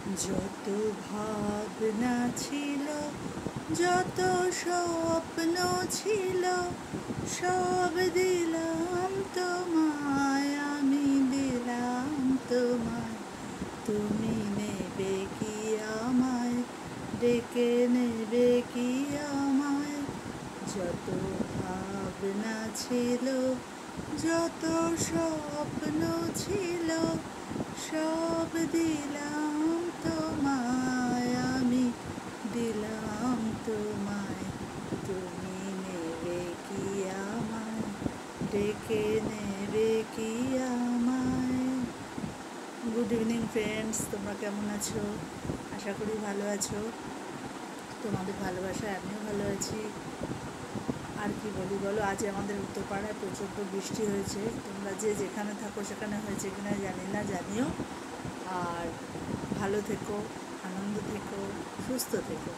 যত ভাবনা ছিল, যত স্বপ্ন ছিল, সব দিলাম তোমায়, আমি দিলাম তোমায়। তুমি নেবে কি আমায়, ডেকে নেবে কি আমায়? যত ভাবনা ছিল, যত স্বপ্ন ছিল, সব দিলাম তোমায়, আমি দিলাম তোমায়। তুমি নেবে কি আমায়, ডেকে নেবে কি আমায়? গুড ইভিনিং ফ্রেন্ডস, তোমরা কেমন আছো? আশা করি ভালো আছো। তোমাদের ভালোবাসায় আমিও ভালো আছি। আর কি বলি বলো, আজ আমাদের উত্তরপাড়ায় প্রচণ্ড বৃষ্টি হয়েছে। তোমরা যে যেখানে থাকো সেখানে হয়েছে কিনা জানি না, জানিও। আর ভালো থেকো, আনন্দ থেকো, সুস্থ থেকো।